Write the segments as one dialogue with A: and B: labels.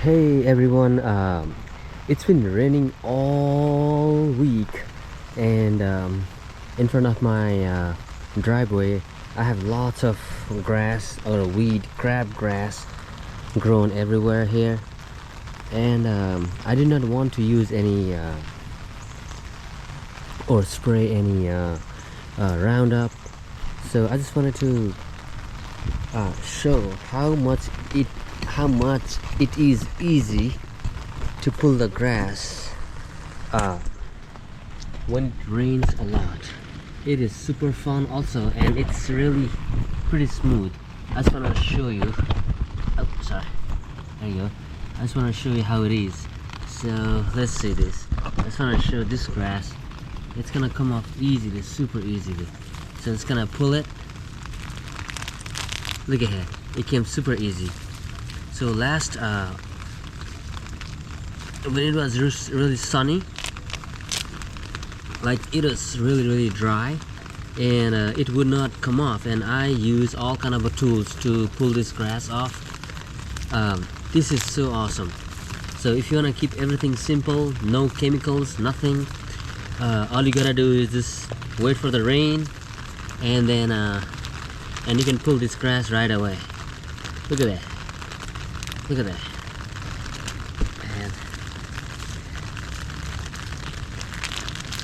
A: Hey everyone, it's been raining all week, and in front of my driveway, I have lots of grass or weed, crabgrass, grown everywhere here, and I did not want to use any or spray any Roundup, so I just wanted to show how much it is easy to pull the grass when it rains a lot. It is super fun also, and it's really pretty smooth. I just want to show you. Oh, sorry. There you go. I just want to show you how it is. So let's see this. I just want to show this grass. It's gonna come off easily, super easily. So it's gonna pull it. Look at it. It came super easy. So last when it was really sunny, like it was really dry, and it would not come off, and I use all kind of tools to pull this grass off. This is so awesome. So if you want to keep everything simple, no chemicals, nothing, all you gotta do is just wait for the rain, and then and you can pull this grass right away. Look at that. Look at that.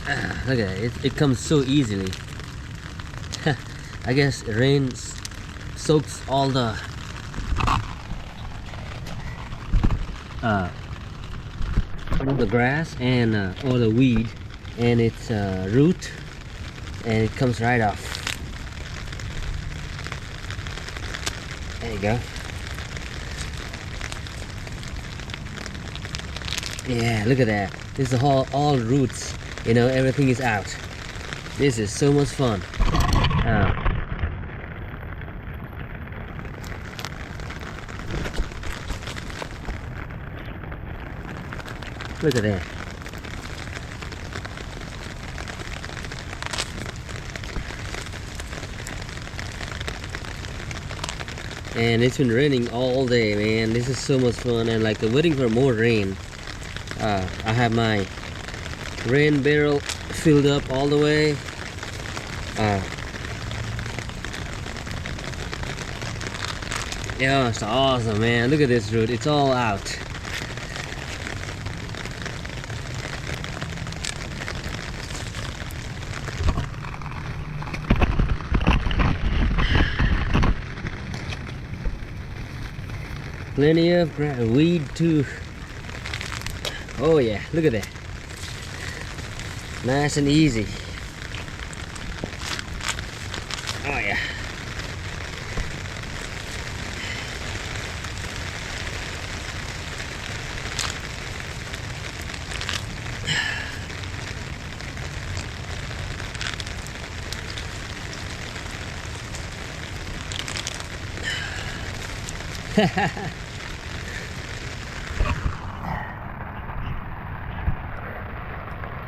A: And look at it. It comes so easily. I guess rain soaks all the grass and all the weed and its root, and it comes right off. There you go. Yeah, look at that. This is all roots, you know, everything is out. This is so much fun. Look at that. And it's been raining all day, man. This is so much fun, and like waiting for more rain. I have my rain barrel filled up all the way. Yeah, it's awesome, man. Look at this root. It's all out. Plenty of weed too. Oh yeah, look at that. Nice and easy. Oh yeah.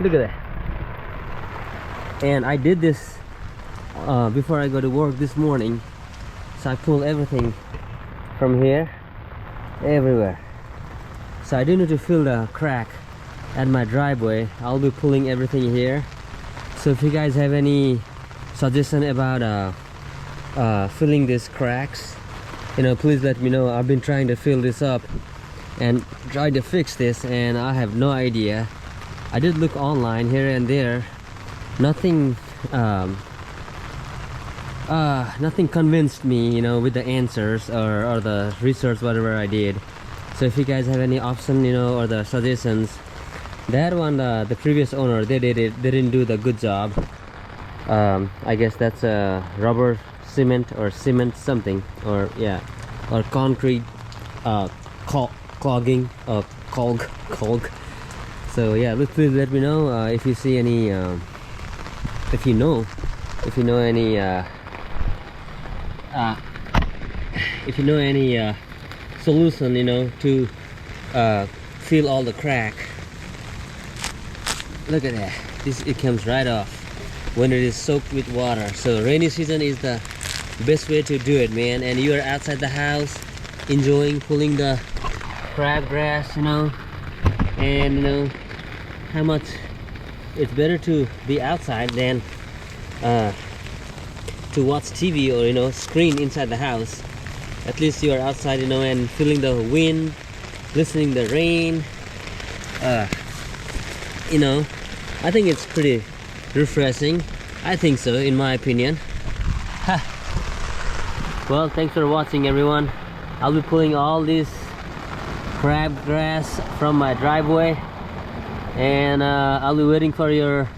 A: Look at that. And I did this before I go to work this morning. So I pull everything from here everywhere. So I do need to fill the crack at my driveway. I'll be pulling everything here. So if you guys have any suggestion about filling these cracks, you know, please let me know. I've been trying to fill this up and try to fix this, and I have no idea. I did look online here and there. Nothing nothing convinced me, you know, with the answers or the research, whatever I did. So if you guys have any option, you know, or the suggestions, that one, the previous owner, they didn't do the good job. I guess that's rubber cement or cement something, or yeah, or concrete clogging or clog. So yeah, please let me know if you see any if you know any if you know any solution, you know, to fill all the crack. Look at that. It comes right off when it is soaked with water. So rainy season is the best way to do it, man. And you are outside the house enjoying pulling the crabgrass, you know, and you know how much it's better to be outside than to watch TV or, you know, screen inside the house. At least you are outside, you know, and feeling the wind, listening the rain. You know, I think it's pretty refreshing. I think so, in my opinion. Well, thanks for watching, everyone. I'll be pulling all this crabgrass from my driveway, and I'll be waiting for your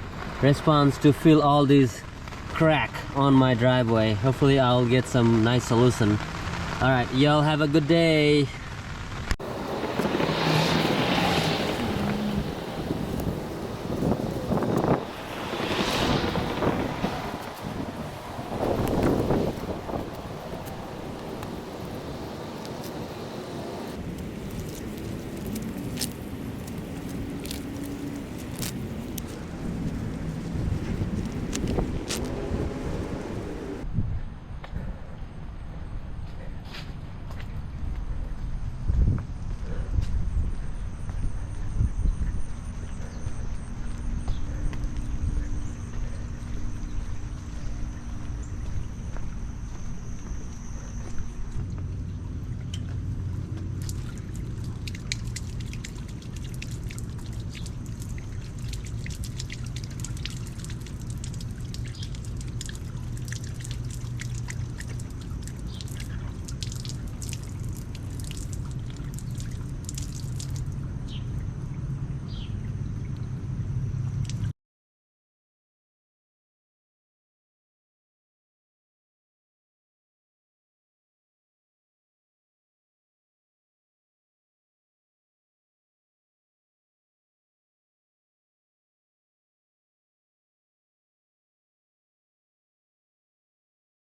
A: response to fill all these crack on my driveway. Hopefully I'll get some nice solution. All right, y'all have a good day.